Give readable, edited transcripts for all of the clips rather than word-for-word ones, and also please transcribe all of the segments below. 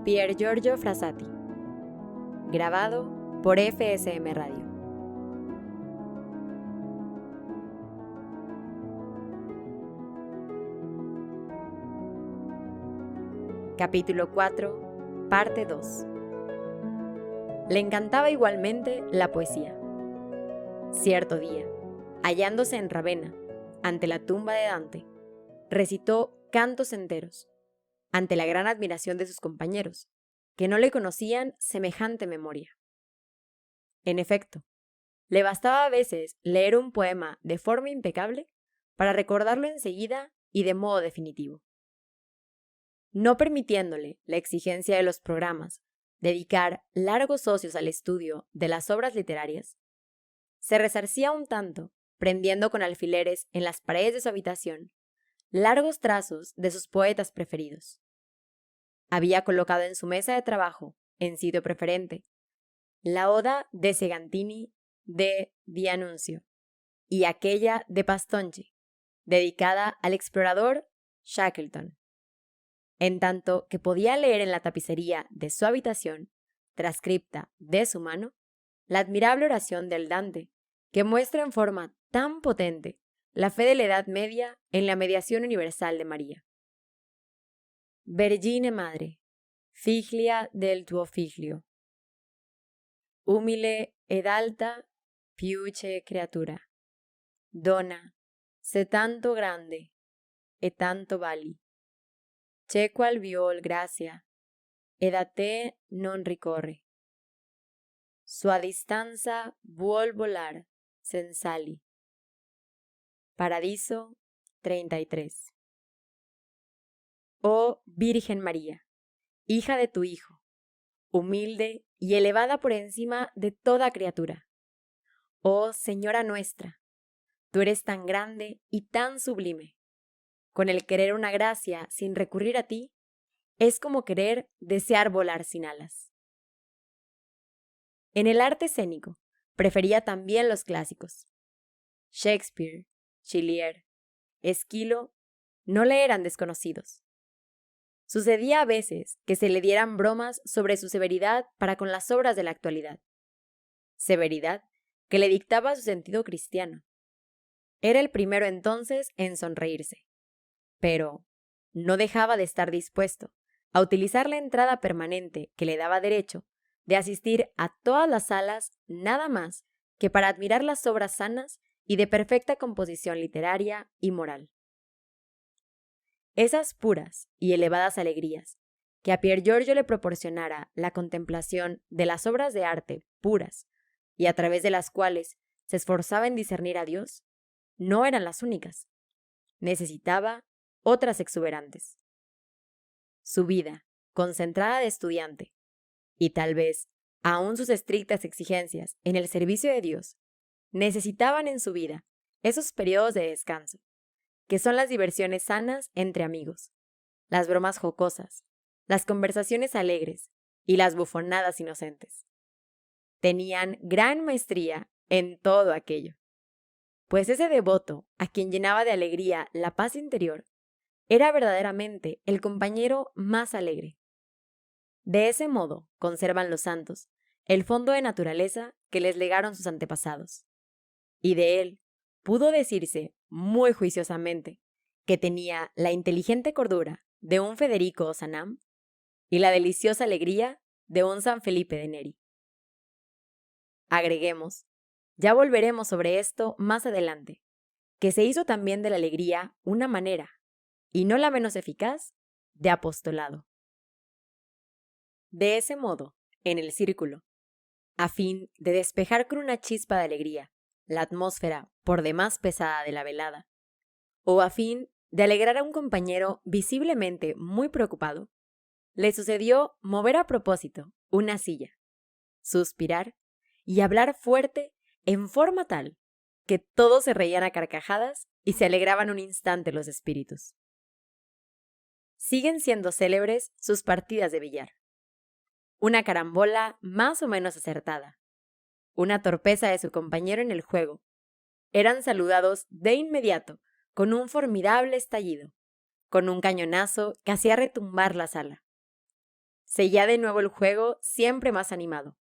Pier Giorgio Frassati. Grabado por FSM Radio. Capítulo 4, parte 2. Le encantaba igualmente la poesía. Cierto día, hallándose en Ravenna, ante la tumba de Dante, recitó cantos enteros, ante la gran admiración de sus compañeros, que no le conocían semejante memoria. En efecto, le bastaba a veces leer un poema de forma impecable para recordarlo enseguida y de modo definitivo. No permitiéndole la exigencia de los programas dedicar largos ocios al estudio de las obras literarias, se resarcía un tanto prendiendo con alfileres en las paredes de su habitación largos trazos de sus poetas preferidos. Había colocado en su mesa de trabajo, en sitio preferente, la oda de Segantini de D'Annunzio y aquella de Pastonchi, dedicada al explorador Shackleton, en tanto que podía leer en la tapicería de su habitación, transcripta de su mano, la admirable oración del Dante, que muestra en forma tan potente la fe de la Edad Media en la mediación universal de María. Vergine Madre, figlia del tuo figlio, umile ed alta piuce creatura, dona, se tanto grande e tanto vali, che qual viol gracia, ed a te non ricorre. Sua distanza vuol volar sensali. Paradiso 33. Oh Virgen María, hija de tu Hijo, humilde y elevada por encima de toda criatura. Oh Señora nuestra, tú eres tan grande y tan sublime. Con el querer una gracia sin recurrir a ti, es como querer desear volar sin alas. En el arte escénico, prefería también los clásicos. Shakespeare, Chilier, Esquilo, no le eran desconocidos. Sucedía a veces que se le dieran bromas sobre su severidad para con las obras de la actualidad. Severidad que le dictaba su sentido cristiano. Era el primero entonces en sonreírse, pero no dejaba de estar dispuesto a utilizar la entrada permanente que le daba derecho de asistir a todas las salas nada más que para admirar las obras sanas y de perfecta composición literaria y moral. Esas puras y elevadas alegrías que a Pier Giorgio le proporcionara la contemplación de las obras de arte puras y a través de las cuales se esforzaba en discernir a Dios, no eran las únicas. Necesitaba otras exuberantes. Su vida, concentrada de estudiante, y tal vez aún sus estrictas exigencias en el servicio de Dios, necesitaban en su vida esos periodos de descanso, que son las diversiones sanas entre amigos, las bromas jocosas, las conversaciones alegres y las bufonadas inocentes. Tenían gran maestría en todo aquello, pues ese devoto a quien llenaba de alegría la paz interior era verdaderamente el compañero más alegre. De ese modo conservan los santos el fondo de naturaleza que les legaron sus antepasados, y de él pudo decirse muy juiciosamente que tenía la inteligente cordura de un Federico Ozanam y la deliciosa alegría de un San Felipe de Neri. Agreguemos, ya volveremos sobre esto más adelante, que se hizo también de la alegría una manera, y no la menos eficaz, de apostolado. De ese modo, en el círculo, a fin de despejar con una chispa de alegría la atmósfera por demás pesada de la velada, o a fin de alegrar a un compañero visiblemente muy preocupado, le sucedió mover a propósito una silla, suspirar y hablar fuerte en forma tal que todos se reían a carcajadas y se alegraban un instante los espíritus. Siguen siendo célebres sus partidas de billar. Una carambola más o menos acertada, una torpeza de su compañero en el juego, eran saludados de inmediato con un formidable estallido, con un cañonazo que hacía retumbar la sala. seguía de nuevo el juego siempre más animado,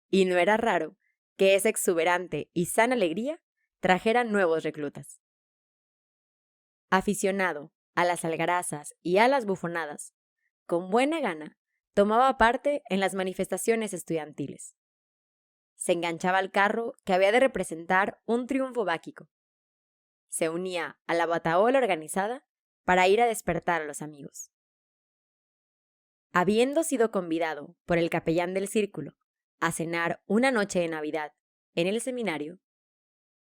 y no era raro que esa exuberante y sana alegría trajera nuevos reclutas. Aficionado a las algarazas y a las bufonadas, con buena gana tomaba parte en las manifestaciones estudiantiles. Se enganchaba al carro que había de representar un triunfo báquico. Se unía a la batahola organizada para ir a despertar a los amigos. Habiendo sido convidado por el capellán del círculo a cenar una noche de Navidad en el seminario,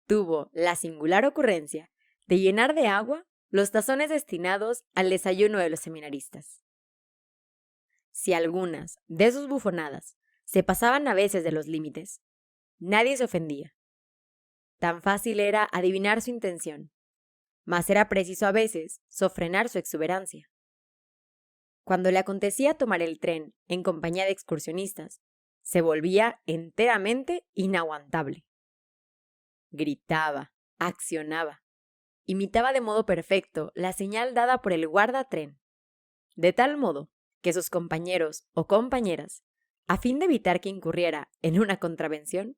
tuvo la singular ocurrencia de llenar de agua los tazones destinados al desayuno de los seminaristas. Si algunas de sus bufonadas se pasaban a veces de los límites, nadie se ofendía. Tan fácil era adivinar su intención, mas era preciso a veces sofrenar su exuberancia. Cuando le acontecía tomar el tren en compañía de excursionistas, se volvía enteramente inaguantable. Gritaba, accionaba, imitaba de modo perfecto la señal dada por el guardatren, de tal modo que sus compañeros o compañeras, a fin de evitar que incurriera en una contravención,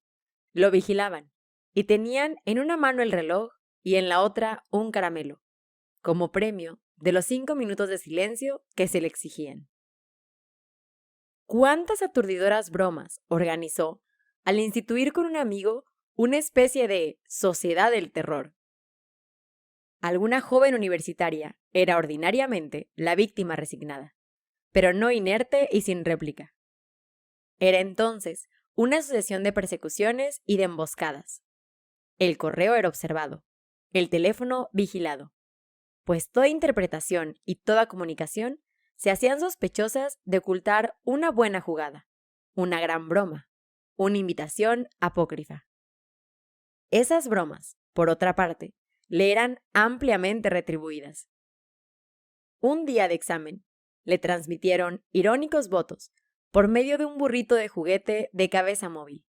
lo vigilaban y tenían en una mano el reloj y en la otra un caramelo, como premio de los 5 minutos de silencio que se le exigían. ¿Cuántas aturdidoras bromas organizó al instituir con un amigo una especie de sociedad del terror? Alguna joven universitaria era ordinariamente la víctima resignada, pero no inerte y sin réplica. Era entonces una sucesión de persecuciones y de emboscadas. El correo era observado, el teléfono vigilado, pues toda interpretación y toda comunicación se hacían sospechosas de ocultar una buena jugada, una gran broma, una invitación apócrifa. Esas bromas, por otra parte, le eran ampliamente retribuidas. Un día de examen, le transmitieron irónicos votos por medio de un burrito de juguete de cabeza móvil,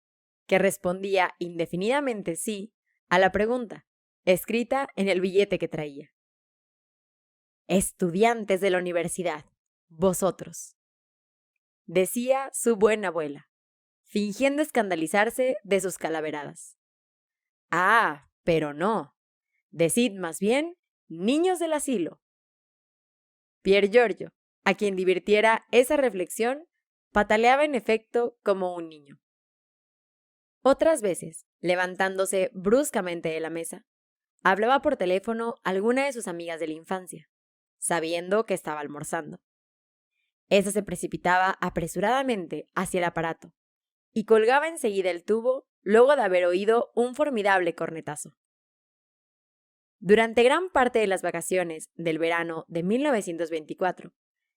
que respondía indefinidamente sí a la pregunta, escrita en el billete que traía. Estudiantes de la universidad, vosotros, decía su buena abuela, fingiendo escandalizarse de sus calaveradas. Ah, pero no, decid más bien, niños del asilo. Pier Giorgio, a quien divirtiera esa reflexión, pataleaba en efecto como un niño. Otras veces, levantándose bruscamente de la mesa, hablaba por teléfono a alguna de sus amigas de la infancia, sabiendo que estaba almorzando. Esa se precipitaba apresuradamente hacia el aparato y colgaba enseguida el tubo luego de haber oído un formidable cornetazo. Durante gran parte de las vacaciones del verano de 1924,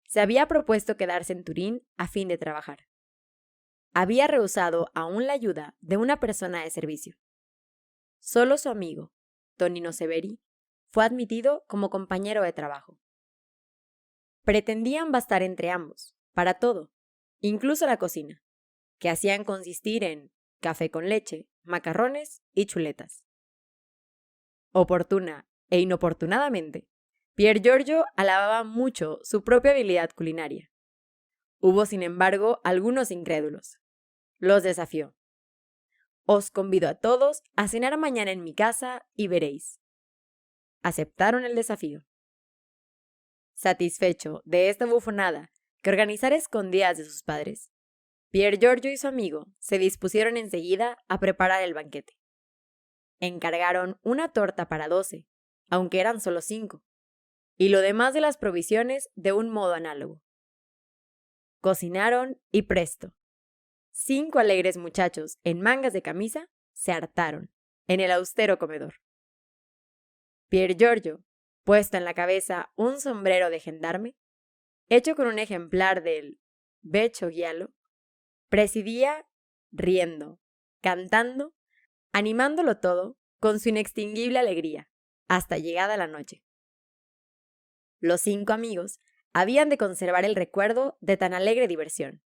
se había propuesto quedarse en Turín a fin de trabajar. Había rehusado aún la ayuda de una persona de servicio. Solo su amigo, Tonino Severi, fue admitido como compañero de trabajo. Pretendían bastar entre ambos, para todo, incluso la cocina, que hacían consistir en café con leche, macarrones y chuletas. Oportuna e inoportunadamente, Pier Giorgio alababa mucho su propia habilidad culinaria. Hubo, sin embargo, algunos incrédulos. Los desafió. Os convido a todos a cenar mañana en mi casa y veréis. Aceptaron el desafío. Satisfecho de esta bufonada que organizara escondidas de sus padres, Pier Giorgio y su amigo se dispusieron enseguida a preparar el banquete. Encargaron una torta para 12, aunque eran solo 5, y lo demás de las provisiones de un modo análogo. Cocinaron y presto. 5 alegres muchachos en mangas de camisa se hartaron en el austero comedor. Pier Giorgio, puesto en la cabeza un sombrero de gendarme, hecho con un ejemplar del Beccio Giallo, presidía riendo, cantando, animándolo todo con su inextinguible alegría, hasta llegada la noche. Los 5 amigos habían de conservar el recuerdo de tan alegre diversión.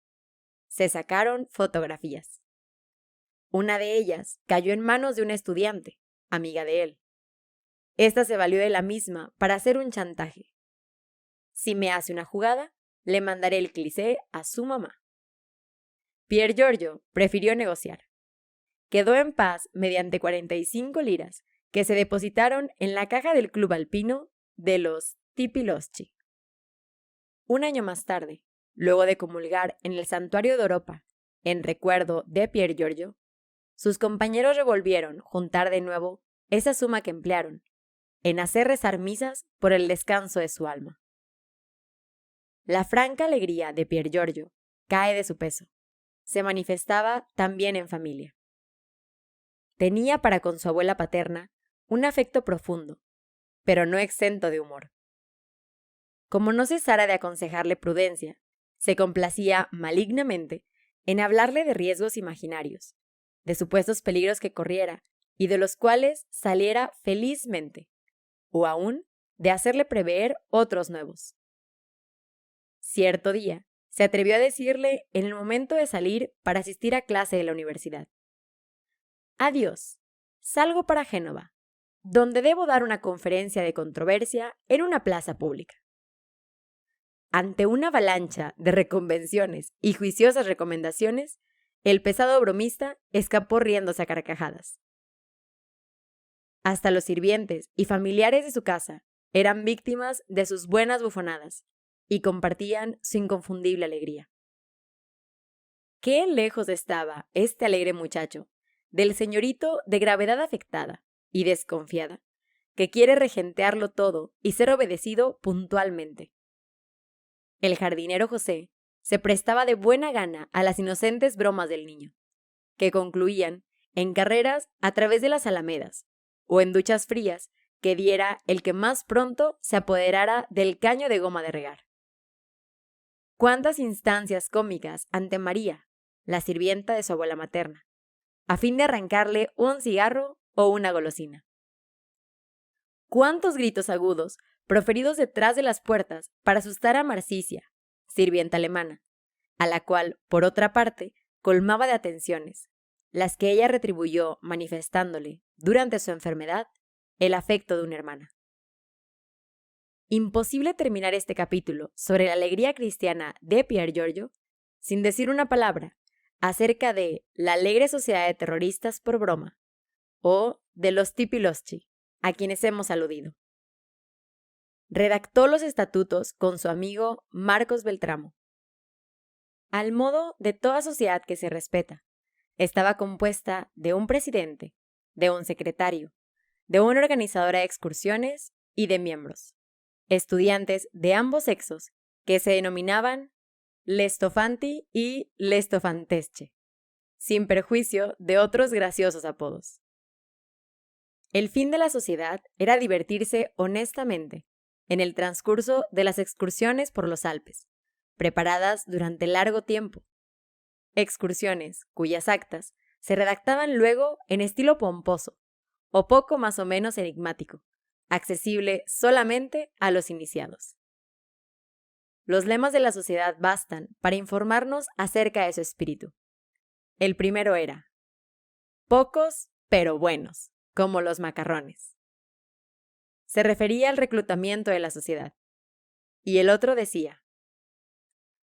Se sacaron fotografías. Una de ellas cayó en manos de una estudiante, amiga de él. Esta se valió de la misma para hacer un chantaje. Si me hace una jugada, le mandaré el cliché a su mamá. Pier Giorgio prefirió negociar. Quedó en paz mediante 45 liras que se depositaron en la caja del club alpino de los Tipiloschi. Un año más tarde, luego de comulgar en el santuario de Europa, en recuerdo de Pier Giorgio, sus compañeros revolvieron juntar de nuevo esa suma que emplearon en hacer rezar misas por el descanso de su alma. La franca alegría de Pier Giorgio cae de su peso. Se manifestaba también en familia. Tenía para con su abuela paterna un afecto profundo, pero no exento de humor. Como no cesara de aconsejarle prudencia, se complacía malignamente en hablarle de riesgos imaginarios, de supuestos peligros que corriera y de los cuales saliera felizmente, o aún de hacerle prever otros nuevos. Cierto día, se atrevió a decirle en el momento de salir para asistir a clase de la universidad: «Adiós, salgo para Génova, donde debo dar una conferencia de controversia en una plaza pública». Ante una avalancha de reconvenciones y juiciosas recomendaciones, el pesado bromista escapó riéndose a carcajadas. Hasta los sirvientes y familiares de su casa eran víctimas de sus buenas bufonadas y compartían su inconfundible alegría. Qué lejos estaba este alegre muchacho del señorito de gravedad afectada y desconfiada, que quiere regentearlo todo y ser obedecido puntualmente. El jardinero José se prestaba de buena gana a las inocentes bromas del niño, que concluían en carreras a través de las alamedas, o en duchas frías que diera el que más pronto se apoderara del caño de goma de regar. Cuántas instancias cómicas ante María, la sirvienta de su abuela materna, a fin de arrancarle un cigarro o una golosina. Cuántos gritos agudos proferidos detrás de las puertas para asustar a Marsicia, sirvienta alemana, a la cual, por otra parte, colmaba de atenciones, las que ella retribuyó manifestándole, durante su enfermedad, el afecto de una hermana. Imposible terminar este capítulo sobre la alegría cristiana de Pier Giorgio sin decir una palabra acerca de la alegre sociedad de terroristas por broma, o de los Tipiloschi, a quienes hemos aludido. Redactó los estatutos con su amigo Marcos Beltramo. Al modo de toda sociedad que se respeta, estaba compuesta de un presidente, de un secretario, de una organizadora de excursiones y de miembros, estudiantes de ambos sexos que se denominaban Lestofanti y Lestofantesche, sin perjuicio de otros graciosos apodos. El fin de la sociedad era divertirse honestamente en el transcurso de las excursiones por los Alpes, preparadas durante largo tiempo. Excursiones cuyas actas se redactaban luego en estilo pomposo, o poco más o menos enigmático, accesible solamente a los iniciados. Los lemas de la sociedad bastan para informarnos acerca de su espíritu. El primero era: pocos pero buenos, como los macarrones. Se refería al reclutamiento de la sociedad. Y el otro decía: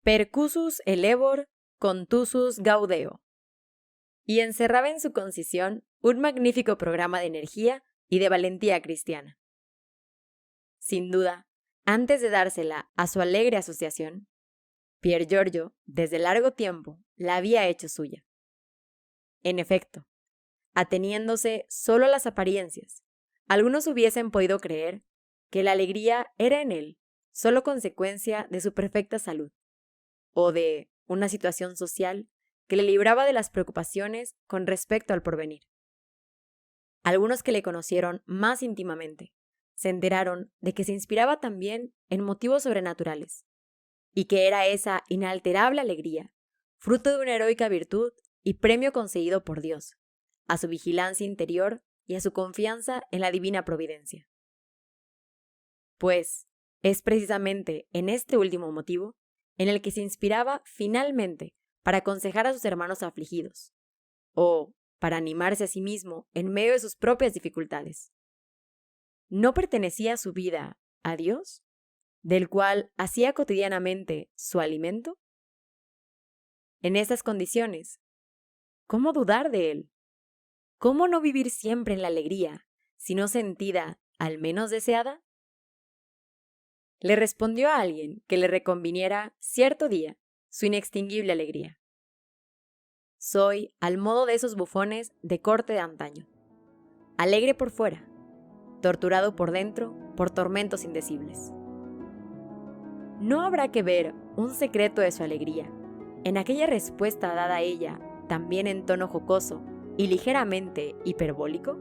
percussus elevor contusus gaudeo. Y encerraba en su concisión un magnífico programa de energía y de valentía cristiana. Sin duda, antes de dársela a su alegre asociación, Pier Giorgio, desde largo tiempo, la había hecho suya. En efecto, ateniéndose solo a las apariencias, algunos hubiesen podido creer que la alegría era en él solo consecuencia de su perfecta salud, o de una situación social que le libraba de las preocupaciones con respecto al porvenir. Algunos que le conocieron más íntimamente se enteraron de que se inspiraba también en motivos sobrenaturales, y que era esa inalterable alegría fruto de una heroica virtud y premio concedido por Dios a su vigilancia interior y a su confianza en la divina providencia. Pues es precisamente en este último motivo en el que se inspiraba finalmente para aconsejar a sus hermanos afligidos, o para animarse a sí mismo en medio de sus propias dificultades. ¿No pertenecía su vida a Dios? del cual hacía cotidianamente su alimento? En estas condiciones, ¿cómo dudar de él? ¿Cómo no vivir siempre en la alegría, si no sentida, al menos deseada? Le respondió a alguien que le reconviniera cierto día su inextinguible alegría. Soy al modo de esos bufones de corte de antaño, alegre por fuera, torturado por dentro por tormentos indecibles. ¿No habrá que ver un secreto de su alegría en aquella respuesta dada a ella, también en tono jocoso y ligeramente hiperbólico?